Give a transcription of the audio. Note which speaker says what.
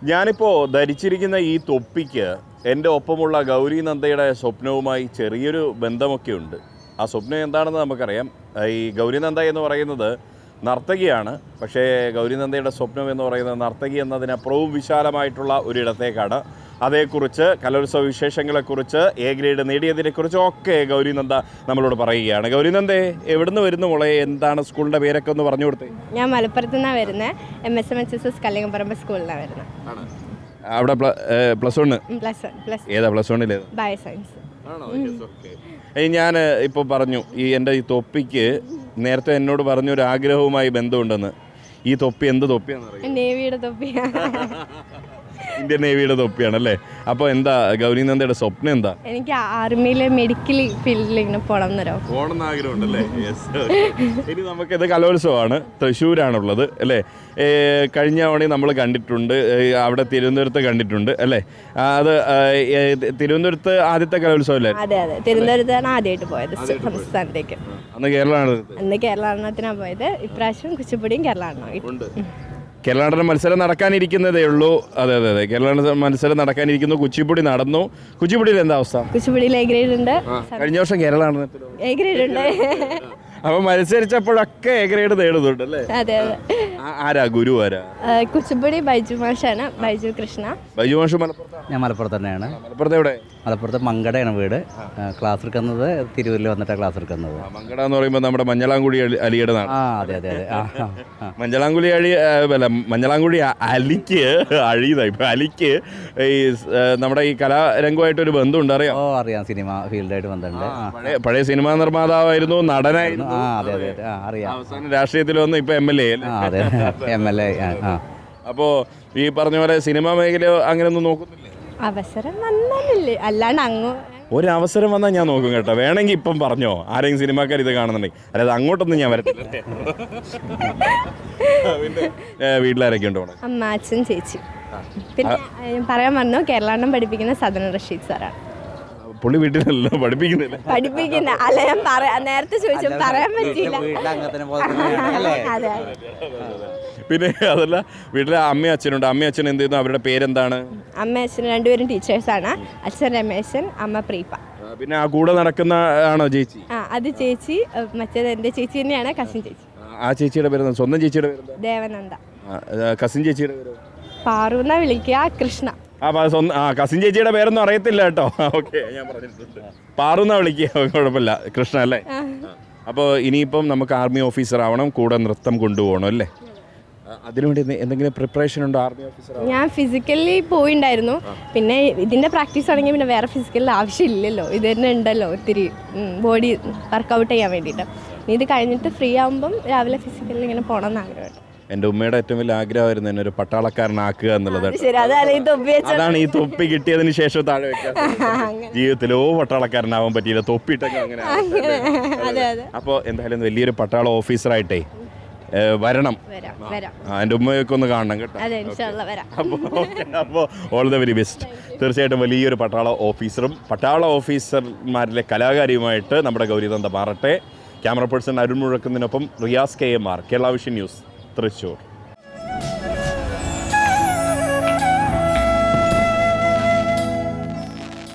Speaker 1: ഞാനിപ്പോൾ ധരിച്ചിരിക്കുന്ന ഈ തൊപ്പിക്ക് എൻ്റെ ഒപ്പമുള്ള ഗൗരി നന്ദയുടെ സ്വപ്നവുമായി ചെറിയൊരു ബന്ധമൊക്കെ ഉണ്ട്. ആ സ്വപ്നം എന്താണെന്ന് നമുക്കറിയാം. ഈ ഗൗരി നന്ദ എന്ന് പറയുന്നത് നർത്തകിയാണ്. പക്ഷേ ഗൗരി നന്ദയുടെ സ്വപ്നം എന്ന് പറയുന്നത് നർത്തകി എന്നതിനപ്പുറവും വിശാലമായിട്ടുള്ള ഒരിടത്തേക്കാണ്. അതേക്കുറിച്ച് കലോത്സവ വിശേഷങ്ങളെക്കുറിച്ച് എ ഗ്രേഡ് നേടിയതിനെക്കുറിച്ചും ഒക്കെ ഗൗരി നന്ദ നമ്മളോട് പറയുകയാണ്. ഗൗരി നന്ദേ, എവിടുന്ന് വരുന്നു മോളെ? എന്താണ് സ്കൂളിൻ്റെ പേരൊക്കെ ഒന്ന് പറഞ്ഞു കൊടുത്തേ.
Speaker 2: ഞാൻ മലപ്പുറത്ത് നിന്നാണ് വരുന്നത്. MSMHS കല്ലിങ്ങപ്പറമ്പ് സ്കൂളിലാണ് വരുന്നത്.
Speaker 1: അവിടെ പ്ലസ് വൺ ഏതാ? പ്ലസ് വണ്ണിലേതാ?
Speaker 2: Bio science.
Speaker 1: ഞാൻ ഇപ്പോൾ പറഞ്ഞു ഈ എൻ്റെ ഈ തൊപ്പിക്ക് നേരത്തെ എന്നോട് പറഞ്ഞൊരു ആഗ്രഹവുമായി ബന്ധമുണ്ടെന്ന്. ഈ തൊപ്പി എന്ത് തൊപ്പിയാണെന്ന്?
Speaker 2: നേവിയുടെ തൊപ്പിയാണ്.
Speaker 1: ഇന്ത്യൻ നേവിയുടെ തൊപ്പിയാണല്ലേ? അപ്പോൾ എന്താ ഗൗരി നന്ദയുടെ സ്വപ്നം എന്താ?
Speaker 2: എനിക്ക് ആർമിയിലെ മെഡിക്കൽ ഫീൽഡിൽ ഇങ്ങനെ പോകണം
Speaker 1: ആഗ്രഹമുണ്ടല്ലേ? ഇനി നമുക്കിത് കലോത്സവമാണ്, തൃശ്ശൂരാണുള്ളത് അല്ലേ? കഴിഞ്ഞ തവണ നമ്മൾ കണ്ടിട്ടുണ്ട്, അവിടെ തിരുവനന്തപുരത്ത് കണ്ടിട്ടുണ്ട് അല്ലേ? അത് തിരുവനന്തപുരത്ത് ആദ്യത്തെ കലോത്സവം അല്ലേ?
Speaker 2: അതെ അതെ, തിരുവനന്തപുരത്താണ് ആദ്യമായിട്ട് പോയത് സംസ്ഥാനത്തേക്ക്.
Speaker 1: അന്ന്
Speaker 2: കേരളാടനത്തിനാണ് പോയത്. ഇപ്രാവശ്യം കുച്ചിപ്പുടിയും കേരളാടനം.
Speaker 1: കേരളാടന മത്സരം നടക്കാനിരിക്കുന്നതേ ഉള്ളൂ. അതെ അതെ അതെ, കേരളാടന മത്സരം നടക്കാനിരിക്കുന്നു. കുച്ചിപ്പുടി നടന്നു. കുച്ചിപ്പുടിയിൽ എന്താ അവസ്ഥ?
Speaker 2: കുച്ചിപ്പുടിയിൽ എ ഗ്രേഡ് ഉണ്ട്.
Speaker 1: കഴിഞ്ഞ വർഷം കേരളാടനത്തിൽ
Speaker 2: എ ഗ്രേഡ് ഉണ്ട്.
Speaker 1: അപ്പൊ മത്സരിച്ചപ്പോഴൊക്കെ എ ഗ്രേഡ് നേടുന്നുണ്ട് അല്ലേ?
Speaker 2: അതെ അതെ.
Speaker 1: ആരാ ഗുരു? ആരാ?
Speaker 2: കുച്ചിപ്പുടി ബൈജു മാഷാണ്. ബൈജു കൃഷ്ണ.
Speaker 1: ബൈജു മാഷ് മലപ്പുറത്താണ്?
Speaker 3: ഞാൻ മലപ്പുറത്ത് തന്നെയാണ്.
Speaker 1: മലപ്പുറത്ത് എവിടെ?
Speaker 3: മലപ്പുറത്ത് മങ്കടയാണ് വീട്. ക്ലാസ് എടുക്കുന്നത് തിരൂരിൽ വന്നിട്ടാണ് ക്ലാസ് എടുക്കുന്നത്.
Speaker 1: മങ്കട എന്ന് പറയുമ്പോൾ നമ്മുടെ മഞ്ഞളാംകുടി അലിയുടെ നാട്.
Speaker 3: അതെ അതെ അതെ.
Speaker 1: മഞ്ഞളാംകുടി മഞ്ഞളാംകുടി അഴിയതായി. ഇപ്പൊ അലിക്ക് ഈ നമ്മുടെ ഈ കലാരംഗമായിട്ടൊരു ബന്ധമുണ്ട്, അറിയാം?
Speaker 3: അറിയാം. സിനിമ ഫീൽഡായിട്ട് ബന്ധമുണ്ട്.
Speaker 1: പഴയ സിനിമാ നിർമ്മാതാവായിരുന്നു, നടനായിരുന്നു.
Speaker 3: അതെ അതെ അതെ, അറിയാം.
Speaker 1: അവസാനം രാഷ്ട്രീയത്തിൽ വന്ന് ഇപ്പൊ MLA.
Speaker 3: അതെ, MLA.
Speaker 1: അപ്പോ ഈ പറഞ്ഞ പോലെ സിനിമാ മേഖല അങ്ങനെയൊന്നും നോക്കുന്നില്ലേ?
Speaker 2: അവസരം വന്നാലല്ലേ, അല്ലാണ്ട്
Speaker 1: ഒരവസരം വന്നാൽ ഞാൻ നോക്കും കേട്ടോ. വേണമെങ്കിൽ ഇപ്പം പറഞ്ഞോ, ആരെങ്കിലും സിനിമാക്കാർ ഇത് കാണുന്നുണ്ടെങ്കിൽ. അല്ലാതെ അങ്ങോട്ടൊന്നും ഞാൻ വരത്തില്ല. പിന്നെ വീട്ടിലാരൊക്കെ ഉണ്ടോ?
Speaker 2: അമ്മ, അച്ഛൻ, ചേച്ചി. പിന്നെ പറയാൻ പറഞ്ഞു, കേരളാടനം പഠിപ്പിക്കുന്ന സദന റഷീദ് സാറാണ്.
Speaker 1: പുള്ളി വീട്ടിലല്ലോ പഠിപ്പിക്കുന്നില്ല?
Speaker 2: അല്ല, ഞാൻ നേരത്തെ ചോദിച്ചു, പറയാൻ പറ്റിയില്ല.
Speaker 1: പിന്നെ അതല്ല, വീട്ടിലെ അമ്മയും അച്ഛനുണ്ട്. അമ്മയും അച്ഛൻ എന്ത് ചെയ്യുന്നു? അവരുടെ പേരെന്താണ്?
Speaker 2: അമ്മ അച്ഛൻ രണ്ടുപേരും ടീച്ചേഴ്സാണ്. അച്ഛൻ രമേശൻ, അമ്മ പ്രീപ.
Speaker 1: പിന്നെ ആ കൂടെ നടക്കുന്ന ആണോ ചേച്ചി?
Speaker 2: അത് ചേച്ചി. മറ്റേത് എൻ്റെ ചേച്ചി തന്നെയാണ്, കസിൻ ചേച്ചി.
Speaker 1: ആ ചേച്ചിയുടെ പേര്? സ്വന്തം ചേച്ചിയുടെ പേര്
Speaker 2: ദേവനന്ദ.
Speaker 1: കസിൻ ചേച്ചിയുടെ പേര്?
Speaker 2: പാറുന്ന വിളിക്കുക, കൃഷ്ണ.
Speaker 1: കസിൻ ചേച്ചിയുടെ പേരൊന്നും അറിയത്തില്ല കേട്ടോ. ഓക്കെ, ഞാൻ പറഞ്ഞിട്ടുണ്ട്. പാറുന്ന വിളിക്കുക, കുഴപ്പമില്ല. കൃഷ്ണ അല്ലേ? അപ്പോൾ ഇനിയിപ്പം നമുക്ക് ആർമി ഓഫീസർ ആവണം, കൂടെ നൃത്തം കൊണ്ടുപോകണം അല്ലേ? അതിനുവേണ്ടി എന്തെങ്കിലും പ്രിപ്പറേഷൻ ഉണ്ടോ ആർമി ഓഫീസർ?
Speaker 2: ഞാൻ ഫിസിക്കലി പോയിണ്ടായിരുന്നു. പിന്നെ ഇതിൻ്റെ പ്രാക്ടീസ് ആണെങ്കിൽ പിന്നെ വേറെ ഫിസിക്കലിൽ ആവശ്യമില്ലല്ലോ. ഇത് തന്നെ ഉണ്ടല്ലോ ഒത്തിരി ബോഡി വർക്കൗട്ട് ചെയ്യാൻ വേണ്ടിയിട്ട്. ഇത് കഴിഞ്ഞിട്ട് ഫ്രീ ആകുമ്പം രാവിലെ ഫിസിക്കലിൽ ഇങ്ങനെ പോകണം എന്ന് ആഗ്രഹമുണ്ട്.
Speaker 1: എൻ്റെ ഉമ്മയുടെ ഏറ്റവും വലിയ ആഗ്രഹമായിരുന്നു എന്നെ ഒരു പട്ടാളക്കാരനാക്കുക എന്നുള്ളത്. അതാണ് ഈ തൊപ്പി കിട്ടിയതിന് ശേഷം താഴെ വെക്കാൻ. ജീവിതത്തിലോ പട്ടാളക്കാരനാവാൻ പറ്റിയില്ല, തൊപ്പിയിട്ടൊക്കെ അങ്ങനെ. അപ്പോൾ എന്തായാലും വലിയൊരു പട്ടാള ഓഫീസറായിട്ടേ വരണം. എൻ്റെ ഉമ്മയൊക്കെ ഒന്ന് കാണണം കേട്ടോ. അപ്പോൾ ഓൾ ദ വെരി ബെസ്റ്റ്. തീർച്ചയായിട്ടും വലിയൊരു പട്ടാള ഓഫീസറും പട്ടാള ഓഫീസർമാരിലെ കലാകാരിയുമായിട്ട് നമ്മുടെ ഗൗരി നന്ദ മാറട്ടെ. ക്യാമറ പേഴ്സൺ അരുൺ മുഴക്കുന്നതിനൊപ്പം Riyas KMR, Kerala vision news, Thrissur.